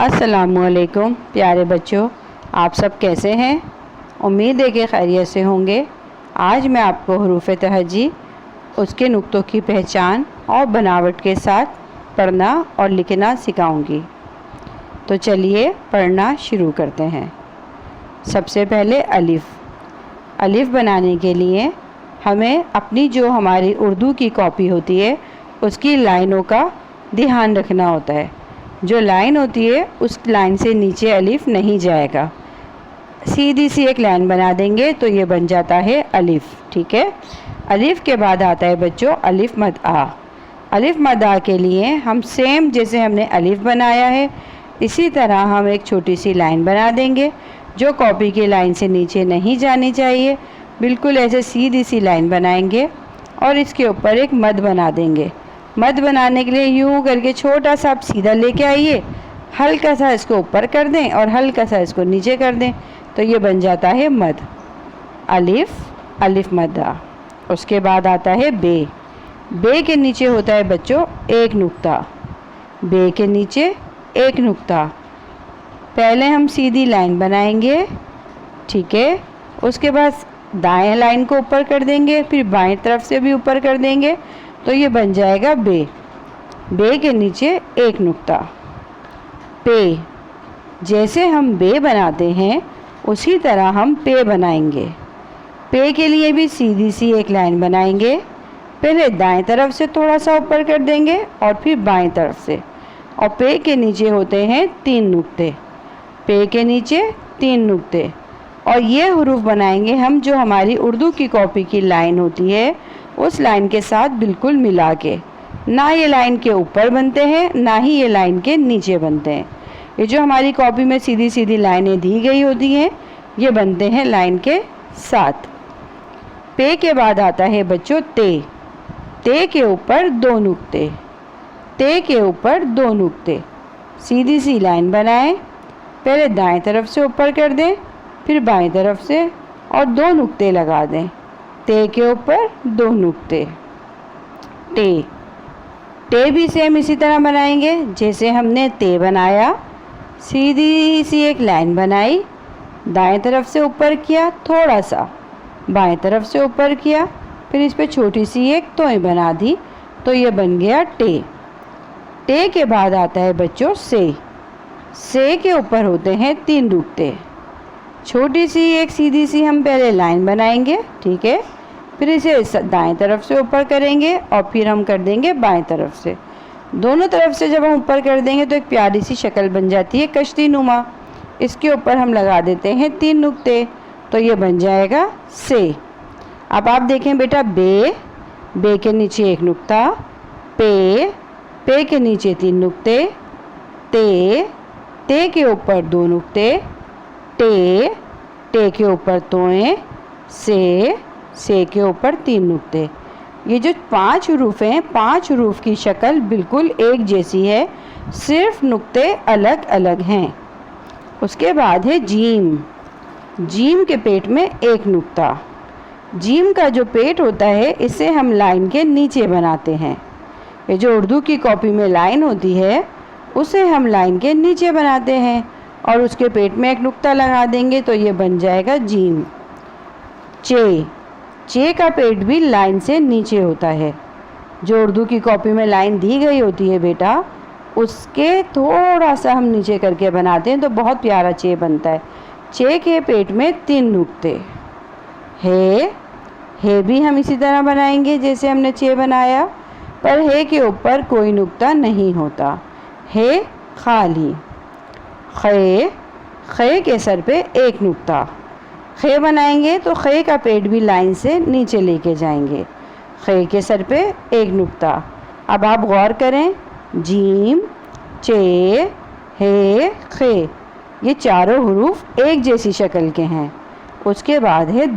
अस्सलामुअलैकुम प्यारे बच्चों, आप सब कैसे हैं। उम्मीद है कि खैरियत से होंगे। आज मैं आपको हरूफ तहजी, उसके नुक्तों की पहचान और बनावट के साथ पढ़ना और लिखना सिखाऊंगी। तो चलिए पढ़ना शुरू करते हैं। सबसे पहले अलिफ़ बनाने के लिए हमें अपनी जो हमारी उर्दू की कॉपी होती है उसकी लाइनों का ध्यान रखना होता है। जो लाइन होती है उस लाइन से नीचे अलिफ़ नहीं जाएगा। सीधी सी एक लाइन बना देंगे तो ये बन जाता है अलिफ़। ठीक है। अलिफ़ के बाद आता है बच्चों अलिफ़ मद आ। अलिफ़ मद आ के लिए हम सेम जैसे हमने अलिफ़ बनाया है इसी तरह हम एक छोटी सी लाइन बना देंगे जो कॉपी की लाइन से नीचे नहीं जानी चाहिए। बिल्कुल ऐसे सीधी सी लाइन बनाएंगे और इसके ऊपर एक मद बना देंगे। मद बनाने के लिए यूँ करके छोटा सा आप सीधा लेके आइए, हल्का सा इसको ऊपर कर दें और हल्का सा इसको नीचे कर दें तो ये बन जाता है मद। अलिफ़ मद आ। उसके बाद आता है बे के नीचे होता है बच्चों एक नुक्ता। बे के नीचे एक नुक्ता। पहले हम सीधी लाइन बनाएंगे, ठीक है। उसके बाद दाएं लाइन को ऊपर कर देंगे, फिर बाएं तरफ से भी ऊपर कर देंगे तो ये बन जाएगा बे के नीचे एक नुक्ता। पे, जैसे हम बे बनाते हैं उसी तरह हम पे बनाएंगे। पे के लिए भी सीधी सी एक लाइन बनाएंगे। पहले दाएं तरफ से थोड़ा सा ऊपर कर देंगे और फिर बाएं तरफ से, और पे के नीचे होते हैं 3 नुक्ते। पे के नीचे 3 नुक्ते और ये हुरूफ बनाएंगे हम जो हमारी उर्दू की कॉपी की लाइन होती है उस लाइन के साथ बिल्कुल मिला के। ना ये लाइन के ऊपर बनते हैं ना ही ये लाइन के नीचे बनते हैं। ये जो हमारी कॉपी में सीधी सीधी लाइनें दी गई होती हैं ये बनते हैं लाइन के साथ। पे के बाद आता है बच्चों ते के ऊपर 2 नुक्ते। ते के ऊपर 2 नुक्ते। सीधी सी लाइन बनाएं, पहले दाएं तरफ से ऊपर कर दें फिर बाएं तरफ से और 2 नुक्ते लगा दें। ते के ऊपर 2 नुक्ते। टे भी सेम इसी तरह बनाएंगे जैसे हमने ते बनाया। सीधी सी एक लाइन बनाई, दाएं तरफ से ऊपर किया थोड़ा सा, बाएं तरफ से ऊपर किया, फिर इस पे छोटी सी एक तोय बना दी तो ये बन गया टे के बाद आता है बच्चों से के ऊपर होते हैं 3 नुक्ते। छोटी सी एक सीधी सी हम पहले लाइन बनाएंगे, ठीक है। फिर इसे दाएं तरफ से ऊपर करेंगे और फिर हम कर देंगे बाएं तरफ से। दोनों तरफ से जब हम ऊपर कर देंगे तो एक प्यारी सी शक्ल बन जाती है कश्ती नुमा। इसके ऊपर हम लगा देते हैं 3 नुक्ते तो ये बन जाएगा से। अब आप देखें बेटा बे के नीचे एक नुक्ता। पे के नीचे 3 नुक्ते। ते के ऊपर 2 नुक्ते। टे के ऊपर तोएं। से के ऊपर 3 नुक्ते। ये जो 5 हुरूफ हैं 5 हुरूफ की शक्ल बिल्कुल एक जैसी है, सिर्फ नुक्ते अलग अलग हैं। उसके बाद है जीम के पेट में 1 नुक्ता। जीम का जो पेट होता है इसे हम लाइन के नीचे बनाते हैं। ये जो उर्दू की कॉपी में लाइन होती है उसे हम लाइन के नीचे बनाते हैं और उसके पेट में एक नुक्ता लगा देंगे तो ये बन जाएगा जीम। चे का पेट भी लाइन से नीचे होता है। जो उर्दू की कॉपी में लाइन दी गई होती है बेटा उसके थोड़ा सा हम नीचे करके बनाते हैं तो बहुत प्यारा चे बनता है। चे के पेट में 3 नुक्ते। हे भी हम इसी तरह बनाएंगे जैसे हमने चे बनाया, पर हे के ऊपर कोई नुक्ता नहीं होता। हे खाली। खे के सर पे 1 नुक्ता। खे बनाएंगे तो खे का पेट भी लाइन से नीचे लेके जाएंगे। खे के सर पे 1 नुक्ता। अब आप गौर करें, जीम, चे, हे, खे, ये चारों हुरूफ एक जैसी शक्ल के हैं। उसके बाद है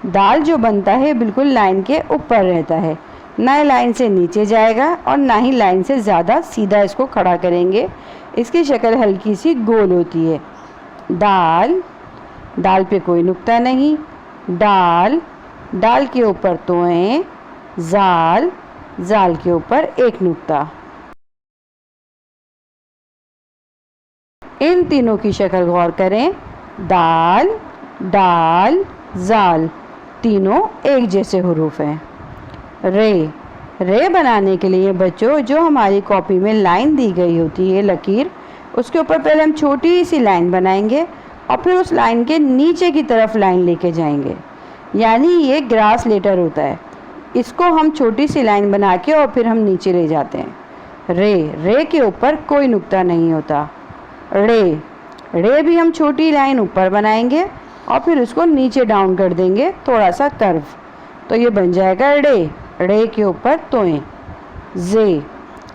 दाल जो बनता है बिल्कुल लाइन के ऊपर रहता है, ना लाइन से नीचे जाएगा और ना ही लाइन से ज़्यादा सीधा इसको खड़ा करेंगे। इसकी शक्ल हल्की सी गोल होती है। दाल पे कोई नुक्ता नहीं। दाल के ऊपर तोएं। जाल के ऊपर 1 नुक्ता। इन तीनों की शक्ल गौर करें, दाल, डाल, जाल, तीनों एक जैसे हुरूफ हैं। रे, रे बनाने के लिए बच्चों जो हमारी कॉपी में लाइन दी गई होती है, लकीर, उसके ऊपर पहले हम छोटी सी लाइन बनाएंगे और फिर उस लाइन के नीचे की तरफ लाइन लेके जाएंगे, यानी ये ग्रास लेटर होता है। इसको हम छोटी सी लाइन बना के और फिर हम नीचे ले जाते हैं। रे, रे के ऊपर कोई नुक्ता नहीं होता। रे, रे भी हम छोटी लाइन ऊपर बनाएंगे और फिर उसको नीचे डाउन कर देंगे, थोड़ा सा कर्व, तो ये बन जाएगा रे। रे के ऊपर तोएं। जे,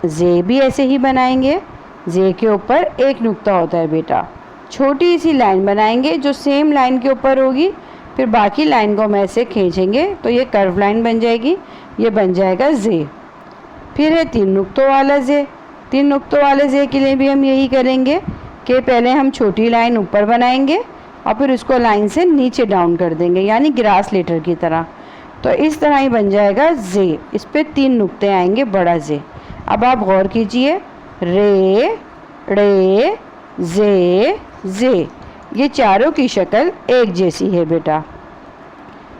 जे भी ऐसे ही बनाएंगे। जे के ऊपर एक नुक्ता होता है बेटा। छोटी सी लाइन बनाएंगे जो सेम लाइन के ऊपर होगी, फिर बाकी लाइन को हम ऐसे खींचेंगे तो ये कर्व लाइन बन जाएगी, ये बन जाएगा जे। फिर है 3 नुक्तों वाला जे। 3 नुक्तों वाले जे के लिए भी हम यही करेंगे कि पहले हम छोटी लाइन ऊपर बनाएंगे और फिर उसको लाइन से नीचे डाउन कर देंगे, यानी ग्रास लेटर की तरह। तो इस तरह ही बन जाएगा जे। इस पे 3 नुक्ते आएंगे, बड़ा जे। अब आप गौर कीजिए, रे, रे, जे, जे, ये चारों की शक्ल एक जैसी है बेटा।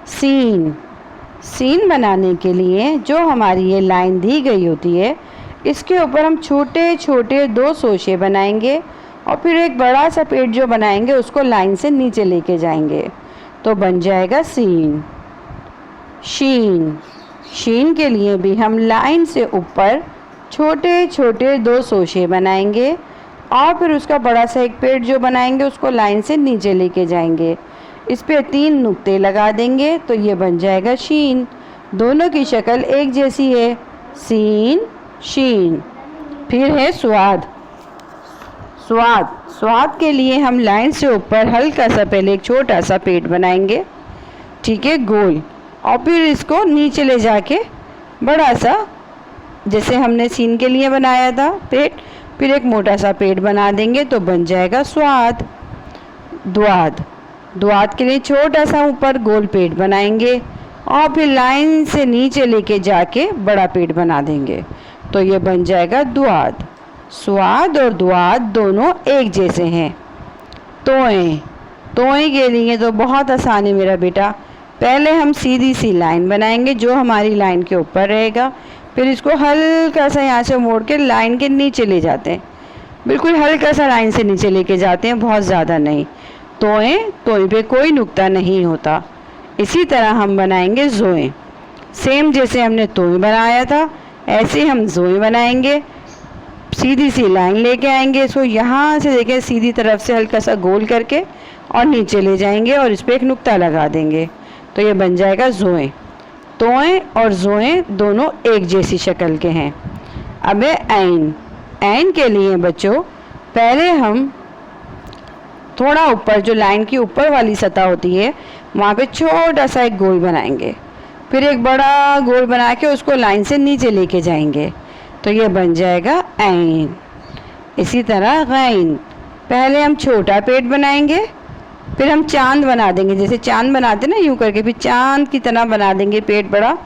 सीन, सीन बनाने के लिए जो हमारी ये लाइन दी गई होती है, इसके ऊपर हम छोटे छोटे 2 सोशे बनाएंगे और फिर एक बड़ा सा पेड़ जो बनाएंगे उसको लाइन से नीचे लेके जाएंगे, तो बन जाएगा सीन। शीन, शीन के लिए भी हम लाइन से ऊपर छोटे छोटे 2 सोशे बनाएंगे और फिर उसका बड़ा सा एक पेड़ जो बनाएंगे उसको लाइन से नीचे लेके जाएंगे। इस पे 3 नुक्ते लगा देंगे तो ये बन जाएगा शीन। दोनों की शक्ल एक जैसी है, सीन, शीन। फिर है स्वाद। स्वाद, स्वाद के लिए हम लाइन से ऊपर हल्का सा पहले एक छोटा सा पेड़ बनाएंगे, ठीक है, गोल, और फिर इसको नीचे ले जाके बड़ा सा, जैसे हमने सीन के लिए बनाया था पेड़, फिर एक मोटा सा पेड़ बना देंगे तो बन जाएगा स्वाद। द्वाद, द्वाद के लिए छोटा सा ऊपर गोल पेड़ बनाएंगे और फिर लाइन से नीचे लेके जाके बड़ा पेड़ बना देंगे तो ये बन जाएगा द्वाद। स्वाद और द्वाद दोनों एक जैसे हैं। तोएं, तोएं के लिए तो बहुत आसान है मेरा बेटा। पहले हम सीधी सी लाइन बनाएंगे जो हमारी लाइन के ऊपर रहेगा, फिर इसको हल्का सा यहाँ से मोड़ के लाइन के नीचे ले जाते हैं, बिल्कुल हल्का सा लाइन से नीचे लेके जाते हैं, बहुत ज़्यादा नहीं। तोएं, तोएं पे कोई नुक्ता नहीं होता। इसी तरह हम बनाएंगे जोएं। सेम जैसे हमने तोएं बनाया था ऐसे हम जोएं बनाएंगे। सीधी सी लाइन लेके आएंगे, इसको यहाँ से देखें सीधी तरफ से हल्का सा गोल करके और नीचे ले जाएंगे और इस पर एक नुक्ता लगा देंगे तो ये बन जाएगा जोएं। तोएं और जोएं दोनों एक जैसी शक्ल के हैं। अब है ऐन। ऐन के लिए बच्चों पहले हम थोड़ा ऊपर जो लाइन की ऊपर वाली सतह होती है वहाँ पे छोटा सा एक गोल बनाएंगे, फिर एक बड़ा गोल बना के उसको लाइन से नीचे लेके जाएंगे तो ये बन जाएगा ऐन। इसी तरह गैन, पहले हम छोटा पेड़ बनाएंगे, फिर हम चांद बना देंगे, जैसे चांद बनाते ना यूँ करके, फिर चांद की तरह बना देंगे पेड़ बड़ा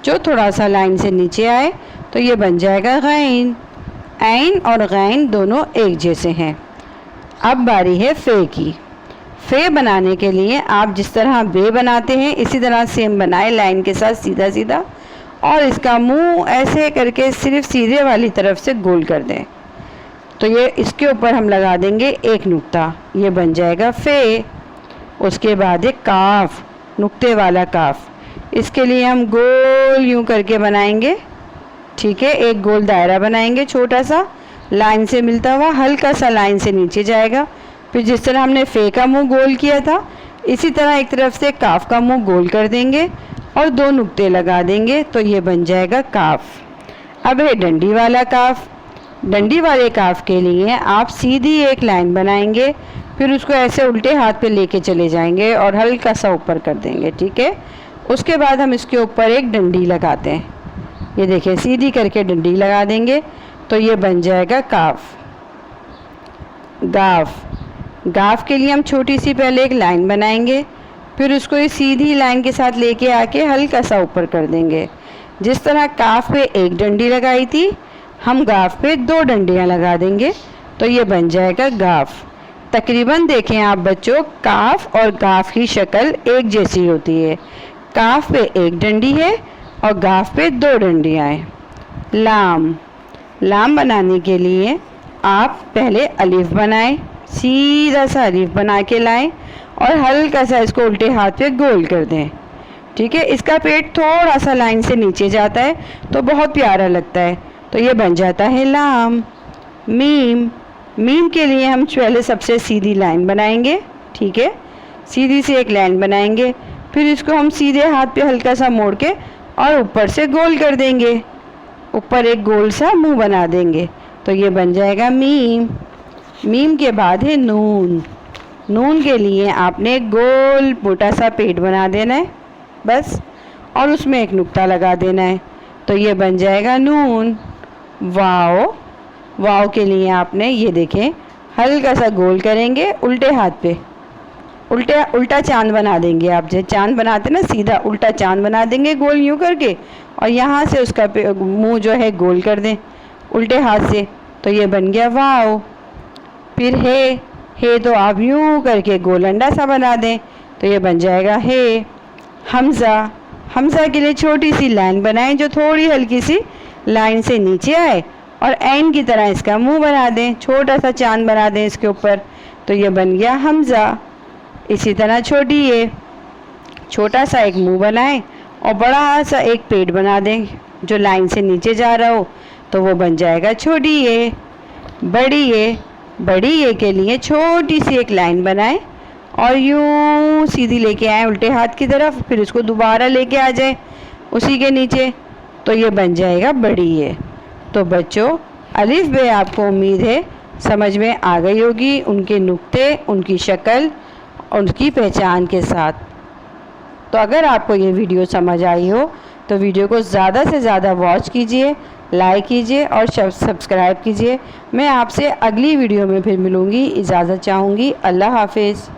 जो थोड़ा सा लाइन से नीचे आए तो ये बन जाएगा गैन। ऐन और गैन दोनों एक जैसे हैं। अब बारी है फे की। फे बनाने के लिए आप जिस तरह बे बनाते हैं इसी तरह सेम बनाए, लाइन के साथ सीधा सीधा, और इसका मुंह ऐसे करके सिर्फ सीधे वाली तरफ से गोल कर दें तो ये इसके ऊपर हम लगा देंगे एक नुक्ता, ये बन जाएगा फे। उसके बाद एक काफ, नुक्ते वाला काफ। इसके लिए हम गोल यूँ करके बनाएंगे, ठीक है, एक गोल दायरा बनाएंगे छोटा सा, लाइन से मिलता हुआ, हल्का सा लाइन से नीचे जाएगा। फिर जिस तरह हमने फे का मुंह गोल किया था इसी तरह एक तरफ से काफ का मुंह गोल कर देंगे और 2 नुक्ते लगा देंगे तो ये बन जाएगा काफ। अब है डंडी वाला काफ। डंडी वाले काफ के लिए आप सीधी एक लाइन बनाएंगे, फिर उसको ऐसे उल्टे हाथ पे लेके चले जाएंगे और हल्का सा ऊपर कर देंगे, ठीक है। उसके बाद हम इसके ऊपर एक डंडी लगाते हैं, ये देखिए सीधी करके डंडी लगा देंगे तो ये बन जाएगा काफ। गाफ, गाफ के लिए हम छोटी सी पहले एक लाइन बनाएंगे, फिर उसको इस सीधी लाइन के साथ लेके आके हल्का सा ऊपर कर देंगे। जिस तरह काफ पे एक डंडी लगाई थी हम गाफ पे 2 डंडियाँ लगा देंगे तो ये बन जाएगा गाफ। तकरीबन देखें आप बच्चों, काफ और गाफ की शक्ल एक जैसी होती है। काफ पे एक डंडी है और गाफ पे 2 डंडियाँ हैं। लाम, लाम बनाने के लिए आप पहले अलिफ बनाएं, सीधा सा अलिफ बना के लाएं और हल्का सा इसको उल्टे हाथ पे गोल कर दें। ठीक है, इसका पेट थोड़ा सा लाइन से नीचे जाता है तो बहुत प्यारा लगता है। तो ये बन जाता है लाम। मीम, मीम के लिए हम पहले सबसे सीधी लाइन बनाएंगे। ठीक है, सीधी सी एक लाइन बनाएंगे, फिर इसको हम सीधे हाथ पे हल्का सा मोड़ के और ऊपर से गोल कर देंगे, ऊपर एक गोल सा मुंह बना देंगे। तो ये बन जाएगा मीम। मीम के बाद है नून। नून के लिए आपने गोल मोटा सा पेट बना देना है बस, और उसमें एक नुक्ता लगा देना है। तो ये बन जाएगा नून। वाओ, वाओ के लिए आपने ये देखें हल्का सा गोल करेंगे उल्टे हाथ पे, उल्टा चांद बना देंगे। आप जैसे चांद बनाते ना, सीधा उल्टा चांद बना देंगे गोल यूँ करके, और यहाँ से उसका मुंह जो है गोल कर दें उल्टे हाथ से। तो ये बन गया वाओ। फिर हे तो आप यूँ करके गोल अंडा सा बना दें, तो ये बन जाएगा हे। हमज़ा, हमज़ा के लिए छोटी सी लाइन बनाएं जो थोड़ी हल्की सी लाइन से नीचे आए और एन की तरह इसका मुंह बना दें, छोटा सा चांद बना दें इसके ऊपर। तो ये बन गया हमज़ा। इसी तरह छोटी ये छोटा सा एक मुंह बनाएं और बड़ा सा एक पेट बना दें जो लाइन से नीचे जा रहा हो, तो वो बन जाएगा छोटी ये। बड़ी ये, बड़ी ये के लिए छोटी सी एक लाइन बनाएं और यूँ सीधी लेके आए उल्टे हाथ की तरफ, फिर उसको दोबारा लेके आ जाए उसी के नीचे। तो ये बन जाएगा बड़ी ये। तो बच्चों, अलिफ बे आपको उम्मीद है समझ में आ गई होगी, उनके नुक्ते, उनकी शक्ल, उनकी पहचान के साथ। तो अगर आपको ये वीडियो समझ आई हो तो वीडियो को ज़्यादा से ज़्यादा वॉच कीजिए, लाइक कीजिए और सब्सक्राइब कीजिए। मैं आपसे अगली वीडियो में फिर मिलूँगी। इजाज़त चाहूँगी। अल्लाह हाफिज़।